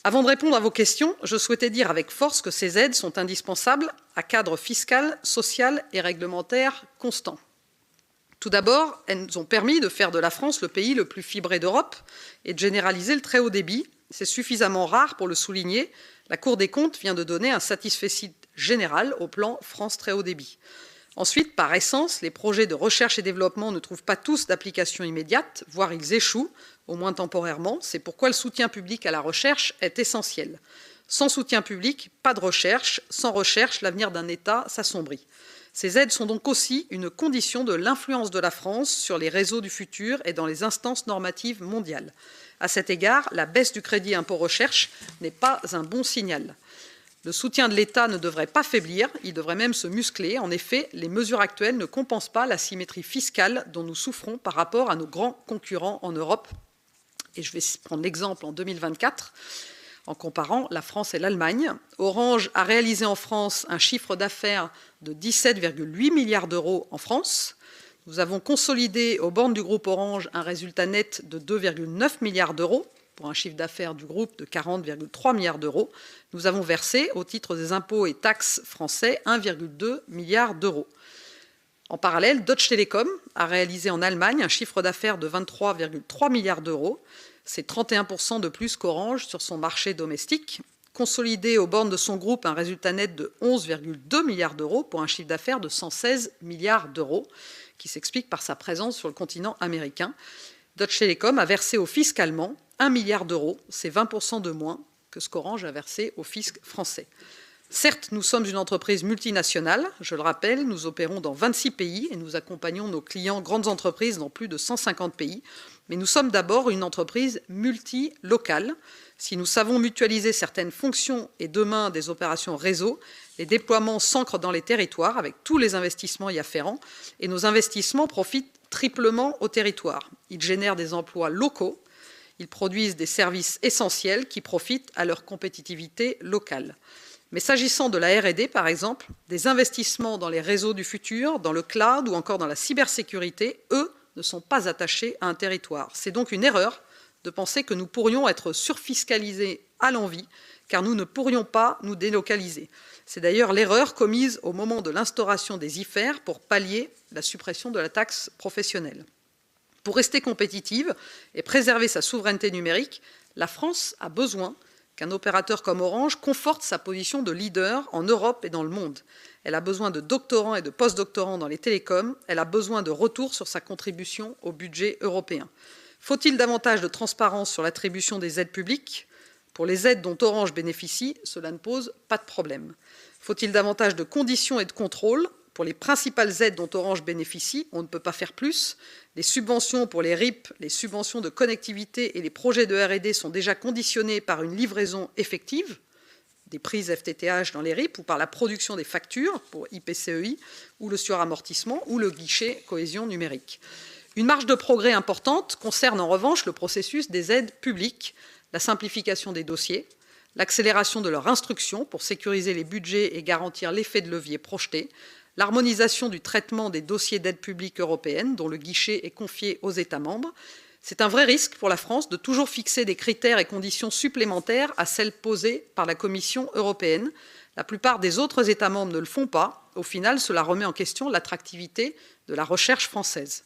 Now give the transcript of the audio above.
Avant de répondre à vos questions, je souhaitais dire avec force que ces aides sont indispensables à cadre fiscal, social et réglementaire constant. Tout d'abord, elles nous ont permis de faire de la France le pays le plus fibré d'Europe et de généraliser le très haut débit. C'est suffisamment rare pour le souligner. La Cour des comptes vient de donner un satisfecit général au plan France très haut débit. Ensuite, par essence, les projets de recherche et développement ne trouvent pas tous d'application immédiate, voire ils échouent, au moins temporairement. C'est pourquoi le soutien public à la recherche est essentiel. Sans soutien public, pas de recherche. Sans recherche, l'avenir d'un État s'assombrit. Ces aides sont donc aussi une condition de l'influence de la France sur les réseaux du futur et dans les instances normatives mondiales. À cet égard, la baisse du crédit impôt recherche n'est pas un bon signal. Le soutien de l'État ne devrait pas faiblir, il devrait même se muscler. En effet, les mesures actuelles ne compensent pas la symétrie fiscale dont nous souffrons par rapport à nos grands concurrents en Europe. Et je vais prendre l'exemple en 2024. En comparant la France et l'Allemagne, Orange a réalisé en France un chiffre d'affaires de 17,8 milliards d'euros en France. Nous avons consolidé aux bornes du groupe Orange un résultat net de 2,9 milliards d'euros pour un chiffre d'affaires du groupe de 40,3 milliards d'euros. Nous avons versé, au titre des impôts et taxes français, 1,2 milliard d'euros. En parallèle, Deutsche Telekom a réalisé en Allemagne un chiffre d'affaires de 23,3 milliards d'euros. C'est 31% de plus qu'Orange sur son marché domestique. Consolidé aux bornes de son groupe un résultat net de 11,2 milliards d'euros pour un chiffre d'affaires de 116 milliards d'euros, qui s'explique par sa présence sur le continent américain. Deutsche Telekom a versé au fisc allemand 1 milliard d'euros, c'est 20% de moins que ce qu'Orange a versé au fisc français. Certes, nous sommes une entreprise multinationale, je le rappelle, nous opérons dans 26 pays et nous accompagnons nos clients grandes entreprises dans plus de 150 pays, mais nous sommes d'abord une entreprise multilocale. Si nous savons mutualiser certaines fonctions et demain des opérations réseau, les déploiements s'ancrent dans les territoires avec tous les investissements y afférents et nos investissements profitent triplement aux territoires. Ils génèrent des emplois locaux, ils produisent des services essentiels qui profitent à leur compétitivité locale. Mais s'agissant de la R&D, par exemple, des investissements dans les réseaux du futur, dans le cloud ou encore dans la cybersécurité, eux, ne sont pas attachés à un territoire. C'est donc une erreur de penser que nous pourrions être surfiscalisés à l'envi, car nous ne pourrions pas nous délocaliser. C'est d'ailleurs l'erreur commise au moment de l'instauration des IFER pour pallier la suppression de la taxe professionnelle. Pour rester compétitive et préserver sa souveraineté numérique, la France a besoin qu'un opérateur comme Orange conforte sa position de leader en Europe et dans le monde. Elle a besoin de doctorants et de post-doctorants dans les télécoms. Elle a besoin de retour sur sa contribution au budget européen. Faut-il davantage de transparence sur l'attribution des aides publiques ? Pour les aides dont Orange bénéficie, cela ne pose pas de problème. Faut-il davantage de conditions et de contrôles ? Pour les principales aides dont Orange bénéficie, on ne peut pas faire plus. Les subventions pour les RIP, les subventions de connectivité et les projets de R&D sont déjà conditionnés par une livraison effective, des prises FTTH dans les RIP, ou par la production des factures pour IPCEI, ou le suramortissement, ou le guichet cohésion numérique. Une marge de progrès importante concerne en revanche le processus des aides publiques, la simplification des dossiers, l'accélération de leur instruction pour sécuriser les budgets et garantir l'effet de levier projeté, l'harmonisation du traitement des dossiers d'aide publique européenne, dont le guichet est confié aux États membres. C'est un vrai risque pour la France de toujours fixer des critères et conditions supplémentaires à celles posées par la Commission européenne. La plupart des autres États membres ne le font pas. Au final, cela remet en question l'attractivité de la recherche française.